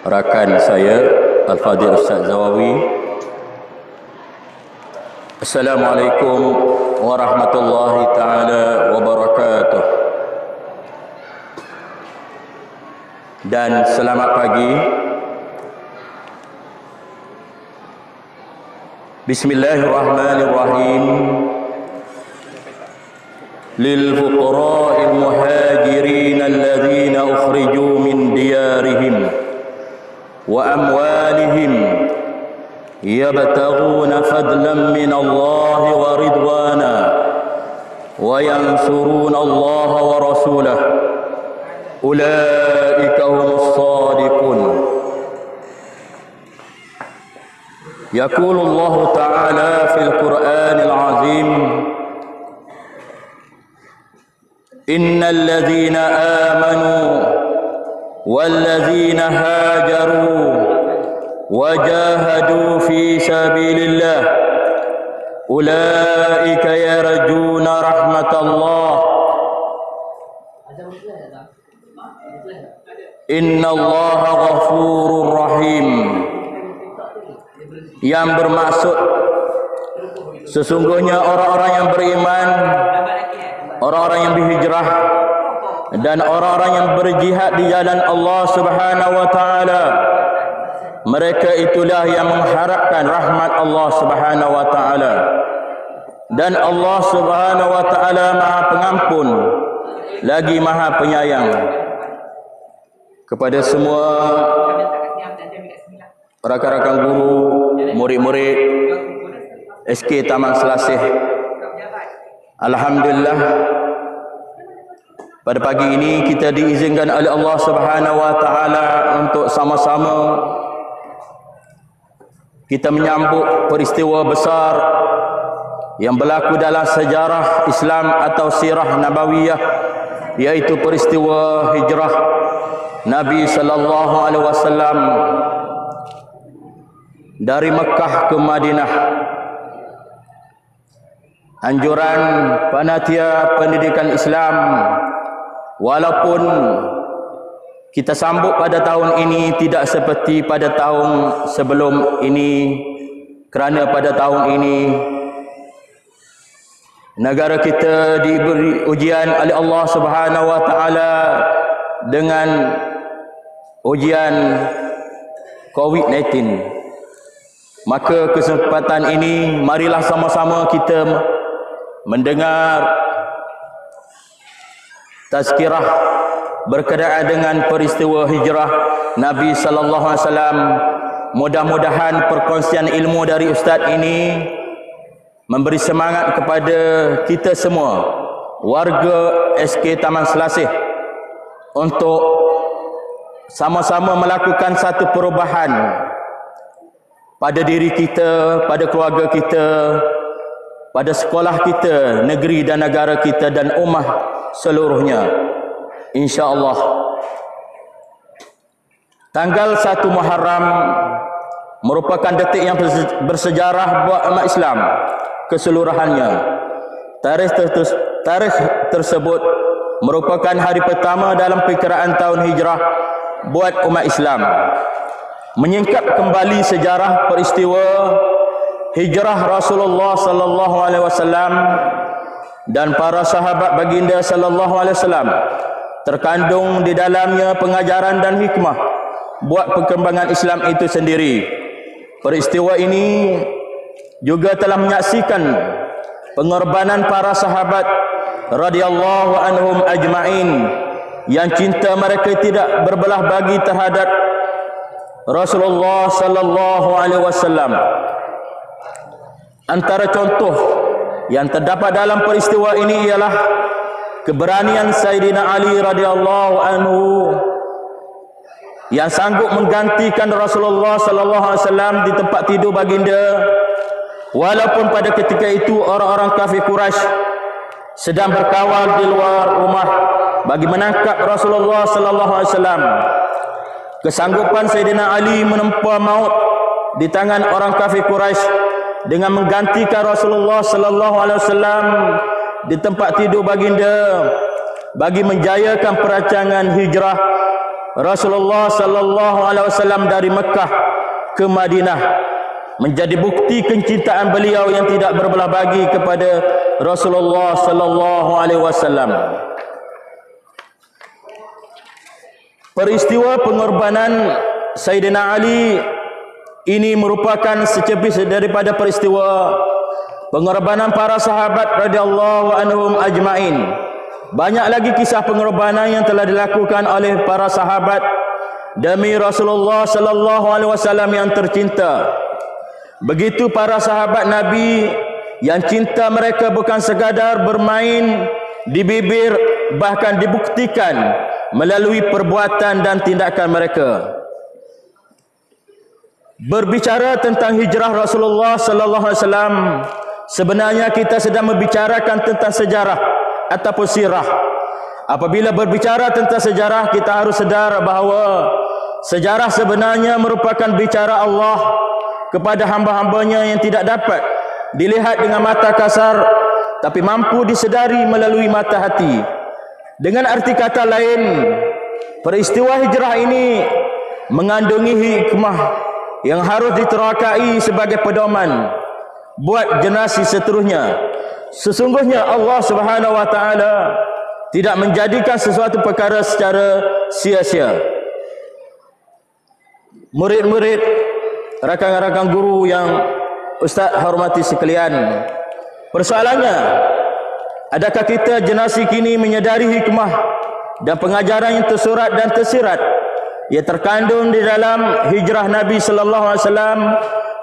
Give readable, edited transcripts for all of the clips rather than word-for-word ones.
rakan saya Al-Fadhil Ustaz Zawawi. Assalamualaikum warahmatullahi taala wabarakatuh. Dan selamat pagi. Bismillahirrahmanirrahim. Lil fuqara'il muhajirin alladhina ukhriju min diyarihim wa amwalihim yabtaghuna fadlan min Allah wa ridwana wa yansuruna Allah wa rasulahu ulaika humus shadiqun. Yaqulu Allah Ta'ala fil Qur'anil Azim, innal ladzina amanu wal ladzina hajaru wajahadu fi sabilillah ulaika yarjuna rahmatallah innallaha ghafurur rahim. Yang bermaksud sesungguhnya orang-orang yang beriman, orang-orang yang berhijrah dan orang-orang yang berjihad di jalan Allah Subhanahu wa taala, mereka itulah yang mengharapkan rahmat Allah Subhanahu wa taala. Dan Allah Subhanahu wa taala Maha Pengampun lagi Maha Penyayang. Kepada semua rakan-rakan guru, murid-murid SK Taman Selasih, alhamdulillah pada pagi ini kita diizinkan oleh Allah Subhanahu wa taala untuk sama-sama kita menyambut peristiwa besar yang berlaku dalam sejarah Islam atau sirah nabawiyah, yaitu peristiwa hijrah Nabi sallallahu alaihi wasallam dari Mekah ke Madinah. Anjuran panitia pendidikan Islam, walaupun kita sambut pada tahun ini tidak seperti pada tahun sebelum ini, kerana pada tahun ini negara kita diberi ujian oleh Allah Subhanahu wa taala dengan ujian COVID-19. Maka kesempatan ini marilah sama-sama kita mendengar tazkirah berkenaan dengan peristiwa hijrah Nabi sallallahu alaihi wasallam. Mudah-mudahan perkongsian ilmu dari ustaz ini memberi semangat kepada kita semua warga SK Taman Selasih untuk sama-sama melakukan satu perubahan pada diri kita, pada keluarga kita, pada sekolah kita, negeri dan negara kita dan ummah seluruhnya. InsyaAllah. Tanggal 1 Muharram merupakan detik yang bersejarah buat umat Islam keseluruhannya. Tarikh tersebut merupakan hari pertama dalam perkiraan tahun hijrah buat umat Islam. Menyingkap kembali sejarah peristiwa hijrah Rasulullah sallallahu alaihi wasallam dan para sahabat baginda sallallahu alaihi wasallam, terkandung di dalamnya pengajaran dan hikmah buat perkembangan Islam itu sendiri. Peristiwa ini juga telah menyaksikan pengorbanan para sahabat radhiyallahu anhum ajma'in yang cinta mereka tidak berbelah bagi terhadap Rasulullah sallallahu alaihi wasallam. Antara contoh yang terdapat dalam peristiwa ini ialah keberanian Sayyidina Ali radhiyallahu anhu yang sanggup menggantikan Rasulullah sallallahu alaihi wasallam di tempat tidur baginda, walaupun pada ketika itu orang-orang kafir Quraisy sedang berkawal di luar rumah bagi menangkap Rasulullah sallallahu alaihi wasallam. Kesanggupan Sayyidina Ali menempuh maut di tangan orang kafir Quraisy dengan menggantikan Rasulullah sallallahu alaihi wasallam di tempat tidur baginda bagi menjayakan perancangan hijrah Rasulullah sallallahu alaihi wasallam dari Mekah ke Madinah, menjadi bukti kecintaan beliau yang tidak berbelah bagi kepada Rasulullah sallallahu alaihi wasallam. Peristiwa pengorbanan Sayyidina Ali ini merupakan secepis daripada peristiwa pengorbanan para sahabat radhiyallahu anhum ajmain. Banyak lagi kisah pengorbanan yang telah dilakukan oleh para sahabat demi Rasulullah sallallahu alaihi wasallam yang tercinta. Begitu para sahabat Nabi yang cinta mereka bukan sekadar bermain di bibir, bahkan dibuktikan melalui perbuatan dan tindakan mereka. Berbicara tentang hijrah Rasulullah sallallahu alaihi wasallam, sebenarnya kita sedang membicarakan tentang sejarah ataupun sirah. Apabila berbicara tentang sejarah, kita harus sedar bahawa sejarah sebenarnya merupakan bicara Allah kepada hamba-hambanya yang tidak dapat dilihat dengan mata kasar, tapi mampu disedari melalui mata hati. Dengan arti kata lain, peristiwa hijrah ini mengandungi hikmah yang harus diterakai sebagai pedoman buat generasi seterusnya. Sesungguhnya Allah Subhanahu wa taala tidak menjadikan sesuatu perkara secara sia-sia. Murid-murid, rakan-rakan guru yang Ustaz hormati sekalian, persoalannya, adakah kita generasi kini menyedari hikmah dan pengajaran yang tersurat dan tersirat yang terkandung di dalam hijrah Nabi sallallahu alaihi wasallam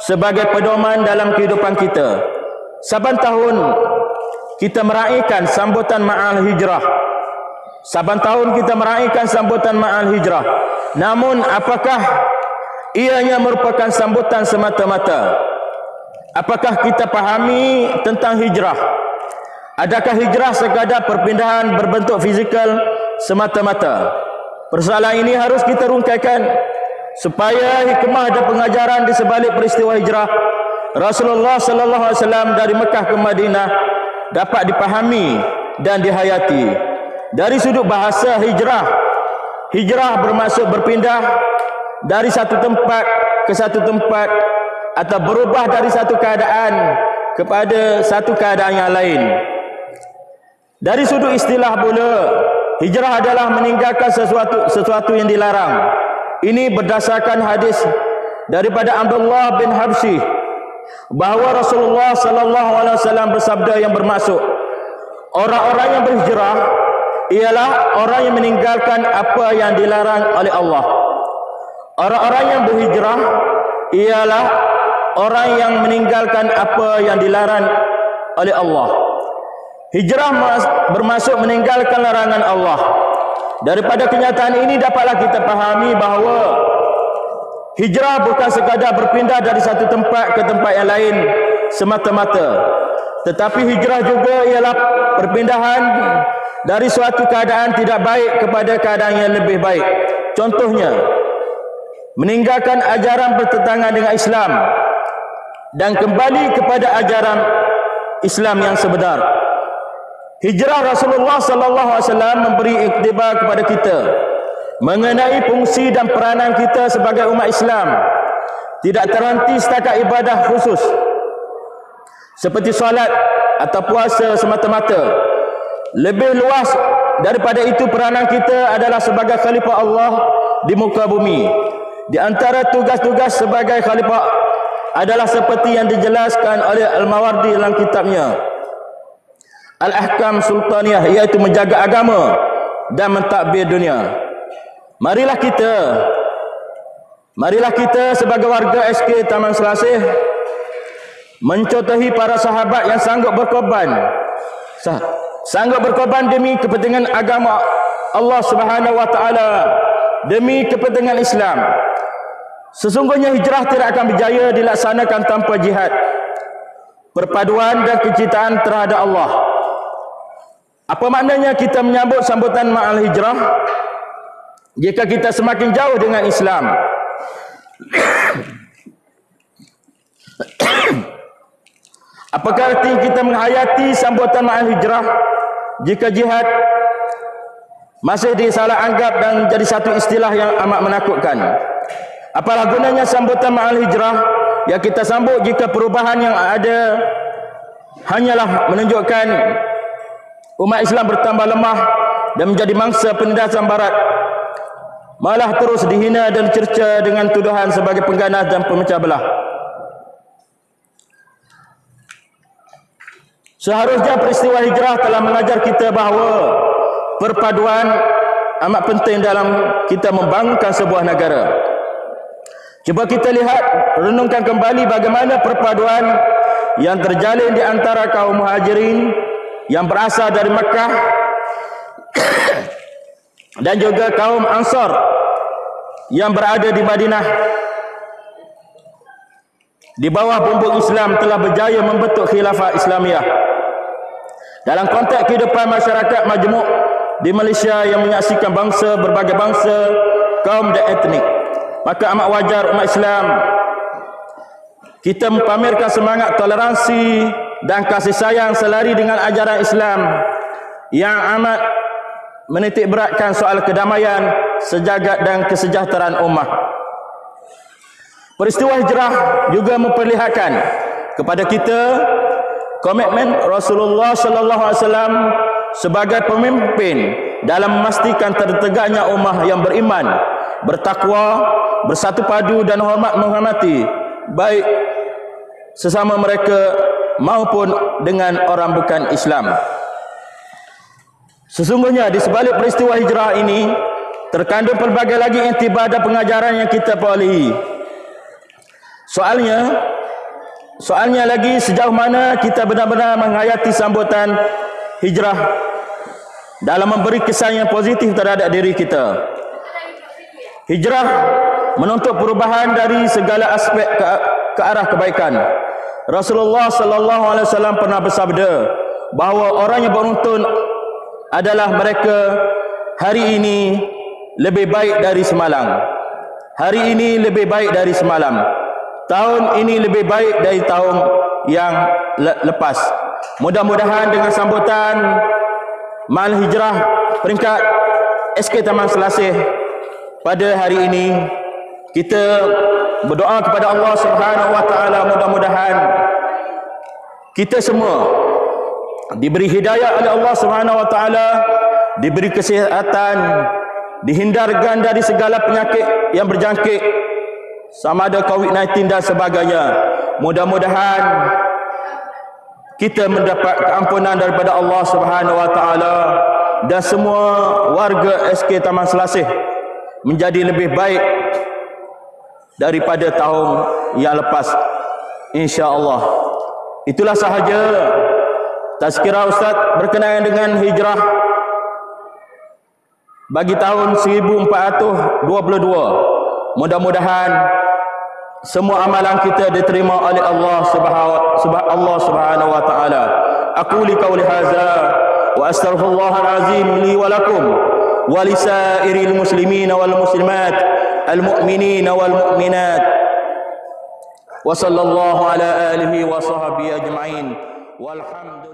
sebagai pedoman dalam kehidupan kita? Saban tahun kita meraihkan sambutan Ma'al Hijrah. Saban tahun kita meraihkan sambutan Ma'al Hijrah. Namun apakah ianya merupakan sambutan semata-mata? Apakah kita pahami tentang hijrah? Adakah hijrah sekadar perpindahan berbentuk fizikal semata-mata? Persoalan ini harus kita rungkaikan supaya hikmah dan pengajaran di sebalik peristiwa hijrah Rasulullah sallallahu alaihi wasallam dari Mekah ke Madinah dapat dipahami dan dihayati. Dari sudut bahasa hijrah bermaksud berpindah dari satu tempat ke satu tempat atau berubah dari satu keadaan kepada satu keadaan yang lain. Dari sudut istilah pula, hijrah adalah meninggalkan sesuatu yang dilarang. Ini berdasarkan hadis daripada Abdullah bin Habsyi bahawa Rasulullah sallallahu alaihi wasallam bersabda yang bermaksud, orang-orang yang berhijrah ialah orang yang meninggalkan apa yang dilarang oleh Allah. Orang-orang yang berhijrah ialah orang yang meninggalkan apa yang dilarang oleh Allah. Hijrah bermaksud meninggalkan larangan Allah. Daripada kenyataan ini dapatlah kita pahami bahawa hijrah bukan sekadar berpindah dari satu tempat ke tempat yang lain semata-mata, tetapi hijrah juga ialah perpindahan dari suatu keadaan tidak baik kepada keadaan yang lebih baik. Contohnya, meninggalkan ajaran bertentangan dengan Islam dan kembali kepada ajaran Islam yang sebenar. Hijrah Rasulullah sallallahu alaihi wasallam memberi iktibar kepada kita mengenai fungsi dan peranan kita sebagai umat Islam. Tidak terhenti setakat ibadah khusus seperti solat atau puasa semata-mata. Lebih luas daripada itu, peranan kita adalah sebagai khalifah Allah di muka bumi. Di antara tugas-tugas sebagai khalifah adalah seperti yang dijelaskan oleh Al-Mawardi dalam kitabnya Al-Ahkam Sultaniyah, iaitu menjaga agama dan mentadbir dunia. Marilah kita sebagai warga SK Taman Selasih mencontohi para sahabat yang sanggup berkorban demi kepentingan agama Allah Subhanahu wa taala, demi kepentingan Islam. Sesungguhnya hijrah tidak akan berjaya dilaksanakan tanpa jihad, perpaduan dan kecintaan terhadap Allah. Apa maknanya kita menyambut sambutan Ma'al Hijrah jika kita semakin jauh dengan Islam? Apakah arti kita menghayati sambutan Ma'al Hijrah jika jihad masih disalah anggap dan jadi satu istilah yang amat menakutkan. Apalah gunanya sambutan ma'al hijrah yang kita sambut jika perubahan yang ada hanyalah menunjukkan umat Islam bertambah lemah dan menjadi mangsa penindasan barat, malah terus dihina dan dicerca dengan tuduhan sebagai pengganas dan pemecah belah. Seharusnya peristiwa hijrah telah mengajar kita bahawa perpaduan amat penting dalam kita membangunkan sebuah negara. Cuba kita lihat, renungkan kembali bagaimana perpaduan yang terjalin di antara kaum muhajirin yang berasal dari Makkah dan juga kaum Ansar yang berada di Madinah. Di bawah bumbung Islam telah berjaya membentuk khilafah Islamiyah. Dalam konteks kehidupan masyarakat majmuk di Malaysia yang menyaksikan bangsa, berbagai bangsa, kaum dan etnik, maka amat wajar umat Islam kita mempamerkan semangat toleransi dan kasih sayang selari dengan ajaran Islam yang amat menitik beratkan soal kedamaian, sejagat dan kesejahteraan ummah. Peristiwa hijrah juga memperlihatkan kepada kita komitmen Rasulullah sallallahu alaihi wasallam sebagai pemimpin dalam memastikan tertegaknya ummah yang beriman, bertakwa, bersatu padu dan menghormati baik sesama mereka maupun dengan orang bukan Islam. Sesungguhnya di sebalik peristiwa hijrah ini terkandung pelbagai lagi intibar dan pengajaran yang kita perolehi. Soalnya lagi sejauh mana kita benar-benar menghayati sambutan hijrah dalam memberi kesan yang positif terhadap diri kita. Hijrah menuntut perubahan dari segala aspek ke arah kebaikan. Rasulullah sallallahu alaihi wasallam pernah bersabda bahawa orang yang beruntun adalah mereka hari ini lebih baik dari semalam. Hari ini lebih baik dari semalam. Tahun ini lebih baik dari tahun yang lepas. Mudah-mudahan dengan sambutan Mal Hijrah peringkat SK Taman Selasih pada hari ini, kita berdoa kepada Allah Subhanahu wa taala, mudah-mudahan kita semua diberi hidayah oleh Allah Subhanahu wa taala, diberi kesihatan, dihindarkan dari segala penyakit yang berjangkit sama ada COVID-19 dan sebagainya. Mudah-mudahan kita mendapat keampunan daripada Allah Subhanahu wa taala dan semua warga SK Taman Selasih menjadi lebih baik daripada tahun yang lepas, insya-Allah. Itulah sahaja tazkirah Ustaz berkenaan dengan hijrah bagi tahun 1422. Mudah-mudahan semua amalan kita diterima oleh Allah Subhanahu wa taala. Aku li qauli hadza wa astaghfirullahal azim li wa lakum wa lisairil muslimin wal muslimat al mu'minin wal mu'minat wa sallallahu ala alihi wa sahbihi ajma'in walhamdulillah.